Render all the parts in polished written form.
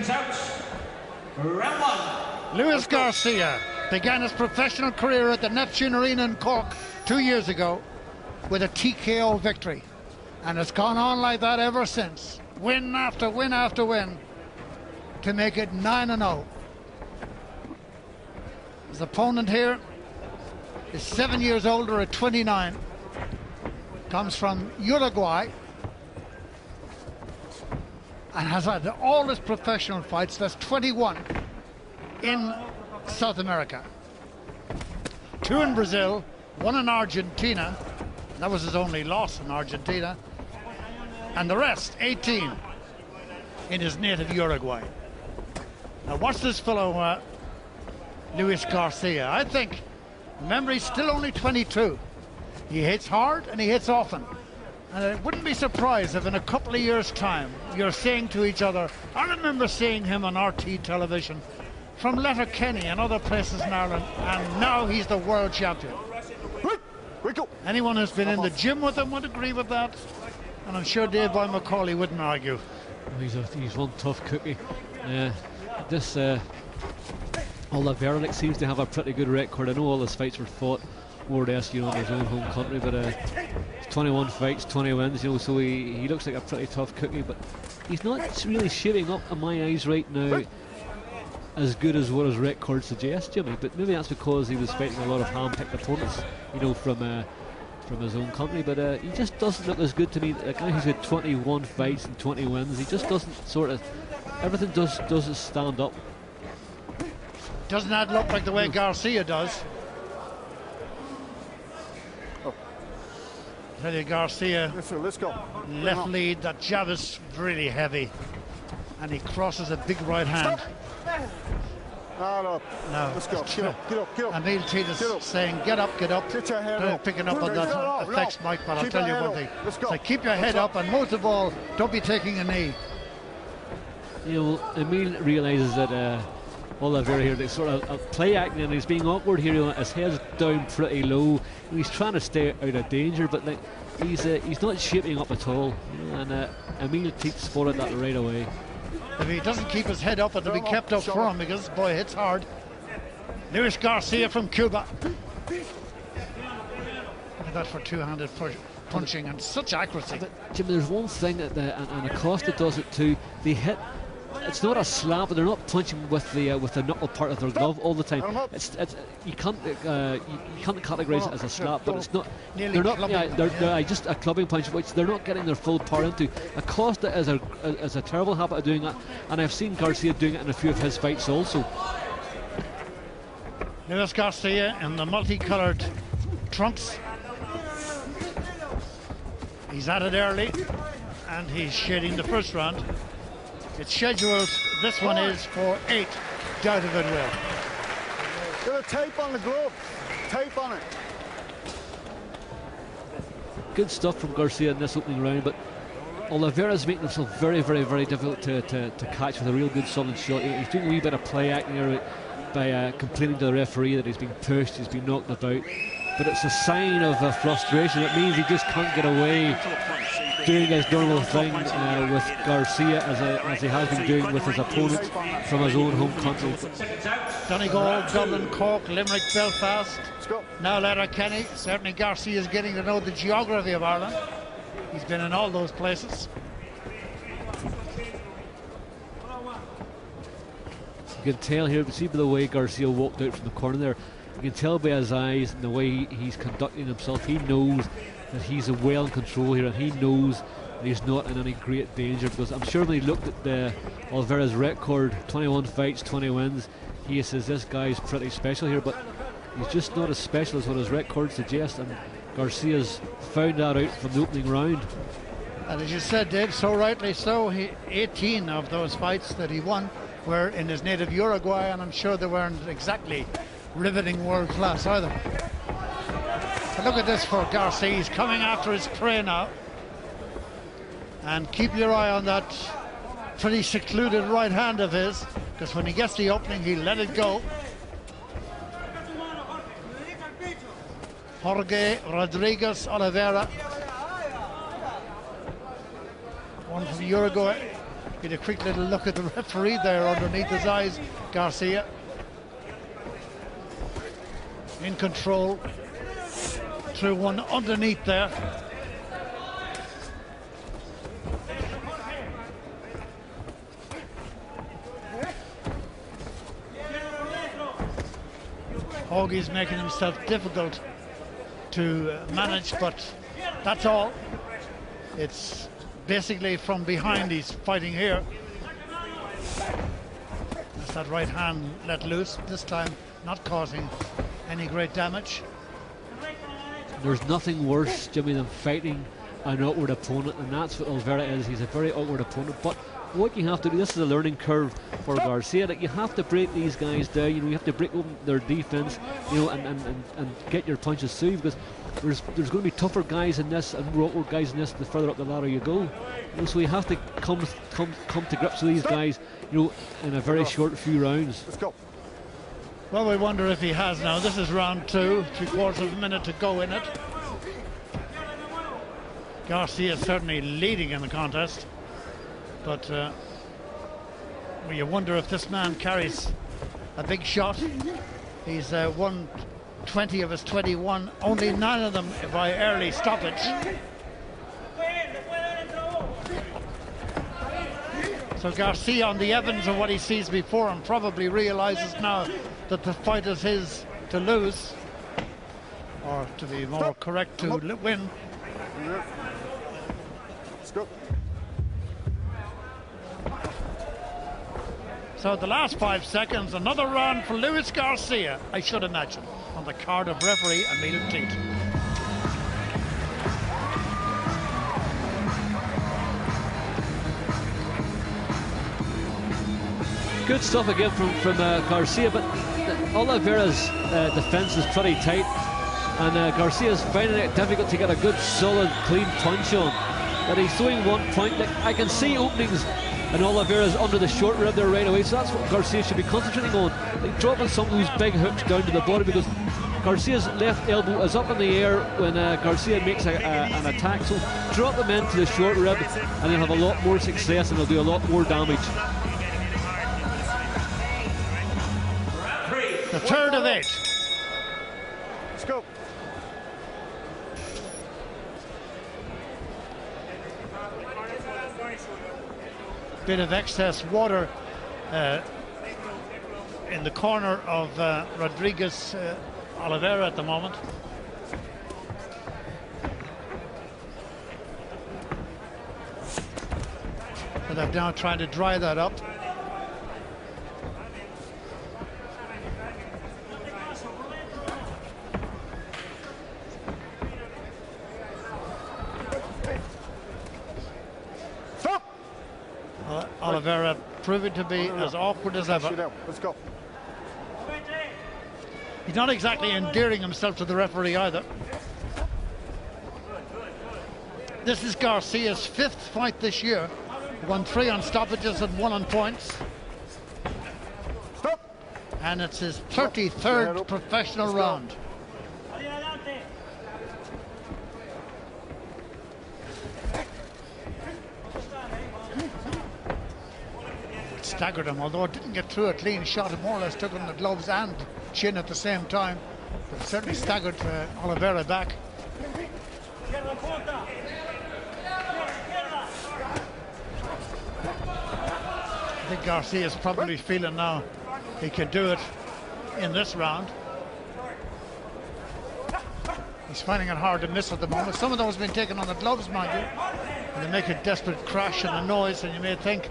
out. Round one. Luis Garcia began his professional career at the Neptune Arena in Cork 2 years ago with a TKO victory. And it's gone on like that ever since. Win after win after win to make it 9-0. His opponent here is 7 years older at 29. Comes from Uruguay and has had all his professional fights. That's 21 in South America. 2 in Brazil, 1 in Argentina. That was his only loss in Argentina. And the rest, 18, in his native Uruguay. Now watch this fellow, Luis Garcia. I think, remember, he's still only 22. He hits hard and he hits often. And I wouldn't be surprised if in a couple of years' time you're saying to each other, I remember seeing him on RT television from Letterkenny and other places in Ireland, and now he's the world champion. Anyone who's been in the gym with him would agree with that, and I'm sure Dave Boy McCauley wouldn't argue. He's one tough cookie. This Olivera seems to have a pretty good record. I know all his fights were fought more or less, in his own home country, but 21 fights, 20 wins, so he looks like a pretty tough cookie, but he's not really shaping up in my eyes right now as good as what his record suggests, Jimmy. But maybe that's because he was fighting a lot of hand-picked opponents, from his own country. But he just doesn't look as good to me. A guy who's had 21 fights and 20 wins, he just doesn't everything doesn't stand up. Doesn't that look like the way Garcia does? Tell you, Garcia, let's go. Left lead, that jab is really heavy, and he crosses a big right hand. No, let's go. Get up. Emil Tina's saying, get up. Get your head up. Picking up on that affects Mike, but I'll tell you one thing. So keep your head up, and most of all, don't be taking a knee. Emil realises that Olivera here, they sort of play acting, and he's being awkward here. His head's down pretty low. He's trying to stay out of danger, but he's not shaping up at all. And Emil spotted that right away. If he doesn't keep his head up, it'll be kept up for him, because this boy hits hard. Luis Garcia from Cuba. Look at that for two-handed punching and such accuracy. But Jimmy, there's one thing that and Acosta does it too. They hit. It's not a slap, but they're not punching with the knuckle part of their glove all the time. You can't categorise it as a slap, but it's not. They're not. They're just a clubbing punch, which they're not getting their full power into. Acosta is a terrible habit of doing that, and I've seen Garcia doing it in a few of his fights also. Luis Garcia in the multicoloured trunks. He's at it early, and he's shading the first round. It's scheduled, this one is for 8. Doubt if it will. Get a tape on the glove. Tape on it. Good stuff from Garcia in this opening round, but Olivera's making himself very, very, very difficult to catch with a real good solid shot. He's doing a wee bit of play acting here by complaining to the referee that he's been pushed, he's been knocked about. But it's a sign of frustration. It means he just can't get away doing his normal thing with Garcia as he has been doing with his opponent from his own home country. Donegal, Dublin, Cork, Limerick, Belfast, now Letterkenny. Certainly Garcia is getting to know the geography of Ireland. He's been in all those places. You can tell here, see by the way Garcia walked out from the corner there, you can tell by his eyes and the way he's conducting himself, he knows that he's well in control here, and he knows that he's not in any great danger, because I'm sure when he looked at Olivera's record, 21 fights, 20 wins, he says this guy's pretty special here, but he's just not as special as what his record suggests, and Garcia's found that out from the opening round. And as you said, Dave, so rightly so, 18 of those fights that he won were in his native Uruguay, and I'm sure they weren't exactly riveting world class either. But look at this for Garcia. He's coming after his prey now, and keep your eye on that pretty secluded right hand of his, because when he gets the opening he'll let it go. Jorge Rodriguez Olivera, one from Uruguay, Get a quick little look at the referee there underneath his eyes. Garcia in control, through one underneath there. Jorge's making himself difficult to manage, but that's all. It's basically from behind he's fighting here. That's that right hand let loose, this time not causing any great damage. There's nothing worse, Jimmy, than fighting an awkward opponent, and that's what Olivera is. He's a very awkward opponent, but what you have to do, this is a learning curve for Garcia, that you have to break these guys down. You know, you have to break open their defense, you know, and get your punches through, because there's going to be tougher guys in this and more awkward guys in this the further up the ladder you go. You know, so you have to come to grips with these guys, you know, in a very short few rounds. Let's go. Well, we wonder if he has now. This is round 2, 3/4 of a minute to go in it. Garcia is certainly leading in the contest, but well, you wonder if this man carries a big shot. He's won 20 of his 21, only 9 of them by early stoppage. So Garcia, on the evidence of what he sees before him, probably realizes now that the fight is his to lose, or to be more correct, to win. Let's go. So the last 5 seconds, another round for Luis Garcia, I should imagine, on the card of referee Emil Cleet. Good stuff again from Garcia, but Olivera's defense is pretty tight, and Garcia's finding it difficult to get a good, solid, clean punch on. But he's throwing one point. Like, I can see openings, and Olivera's under the short rib there right away, so that's what Garcia should be concentrating on. Like, dropping some of those big hooks down to the body, because Garcia's left elbow is up in the air when Garcia makes an attack. So drop them into the short rib, and he'll have a lot more success, and he'll do a lot more damage. The third of 8. Let's go. Bit of excess water in the corner of Rodriguez Olivera at the moment. But they're now trying to dry that up. Olivera proving to be as awkward as ever. Let's go. He's not exactly endearing himself to the referee either. This is Garcia's 5th fight this year. He won 3 on stoppages and 1 on points. Stop. And it's his 33rd professional round. Staggered him, although it didn't get through a clean shot. It more or less took him the gloves and chin at the same time. But it certainly staggered Olivera back. I think Garcia is probably feeling now he can do it in this round. He's finding it hard to miss at the moment. Some of those have been taken on the gloves, mind you. And they make a desperate crash and a noise, and you may think,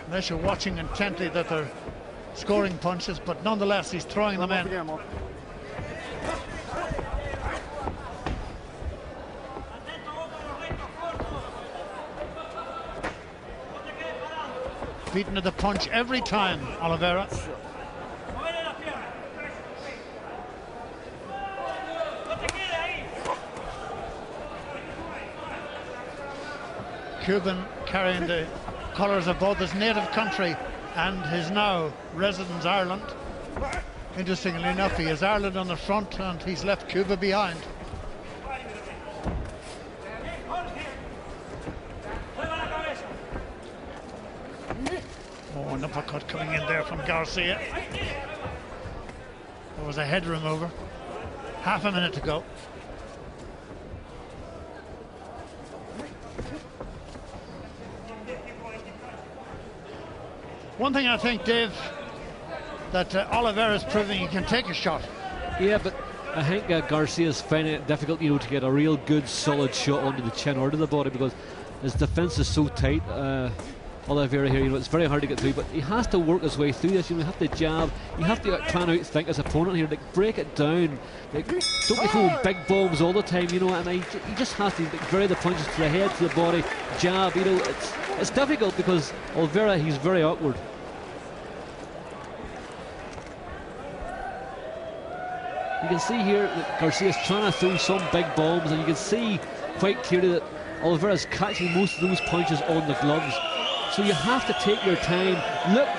unless you're watching intently, that they're scoring punches, but nonetheless he's throwing them in. Beaten to the punch every time, Olivera. Cuban carrying the colours of both his native country and his now residence Ireland. Interestingly enough, he has Ireland on the front and he's left Cuba behind. an uppercut coming in there from Garcia. There was a head remover. Half a minute to go. One thing I think, Dave, that Olivera's proving he can take a shot. Yeah, but I think Garcia's finding it difficult, to get a real good, solid shot onto the chin or to the body because his defence is so tight. Olivera here, it's very hard to get through, but he has to work his way through this. You have to jab, you have to try and outthink his opponent here, break it down. Don't be throwing big bombs all the time, and he just has to vary the punches to the head, to the body, jab. It's difficult because Olivera, he's very awkward. You can see here that Garcia's trying to throw some big bombs, and you can see quite clearly that Olivera's catching most of those punches on the gloves. So you have to take your time. Look,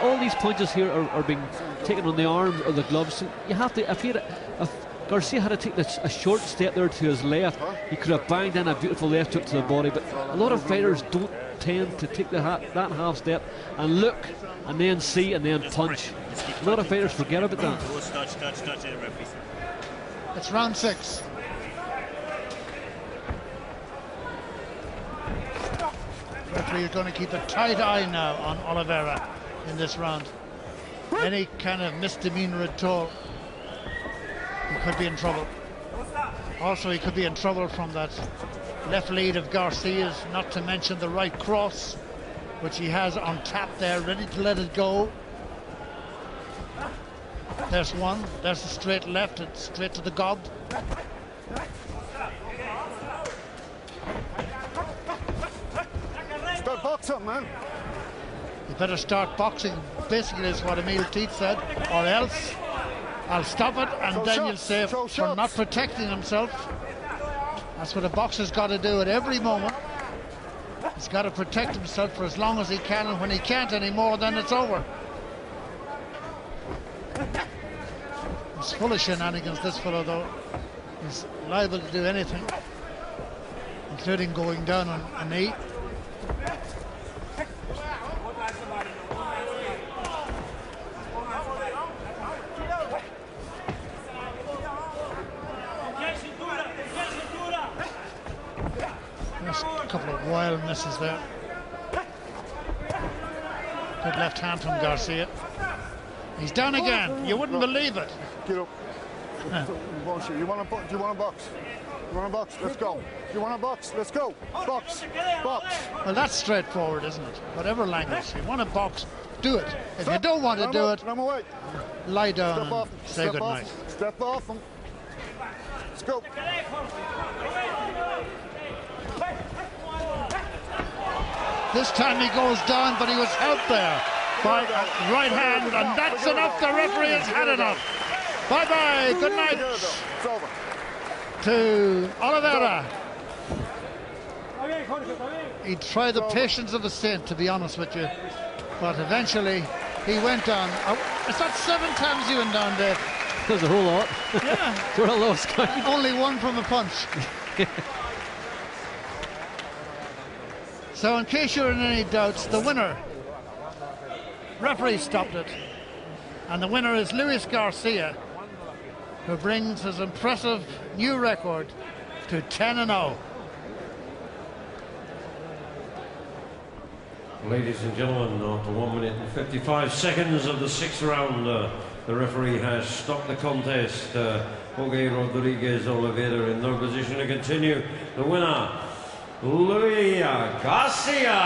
all these punches here are being taken on the arms or the gloves. So you have to. If Garcia had to take a short step there to his left, he could have banged in a beautiful left hook to the body. But a lot of fighters don't tend to take that half step and look and then see and then punch. A lot of fighters forget about that. It's round 6. Referee is going to keep a tight eye now on Olivera in this round. Any kind of misdemeanor at all, he could be in trouble. Also, he could be in trouble from that left lead of Garcia's, not to mention the right cross, which he has on tap there, ready to let it go. There's one, there's the straight left, it's straight to the gob. Start boxing, man. You better start boxing, basically is what Emil Teeth said, or else I'll stop it, and then you'll say for not protecting himself. That's what a boxer's got to do at every moment. He's got to protect himself for as long as he can, and when he can't anymore, then it's over. He's full of shenanigans, this fellow, though. He's liable to do anything, including going down on a knee. There's a couple of wild misses there. Good left hand from Garcia. He's down again. You wouldn't believe it. Get up. Do you want a box? You want a box? Let's go. Do you want a box? Let's go. Box. Box. Well, that's straightforward, isn't it? Whatever language. You want a box, do it. If you don't want to do it, lie down and say goodnight. Step off him. Let's go. This time he goes down, but he was helped there by a right hand, and that's enough. The referee has had enough. Bye-bye. Good night to Olivera. He tried the patience of a saint, to be honest with you, but eventually he went down. Is that 7 times you went down, Dave? There's a whole lot. Yeah. We're a lost count. Only one from a punch. So in case you're in any doubts, the winner, referee stopped it, and the winner is Luis Garcia, who brings his impressive new record to 10-0. Ladies and gentlemen, after 1 minute and 55 seconds of the 6th round, the referee has stopped the contest. Jorge Rodriguez Olivera in no position to continue. The winner, Luis Garcia.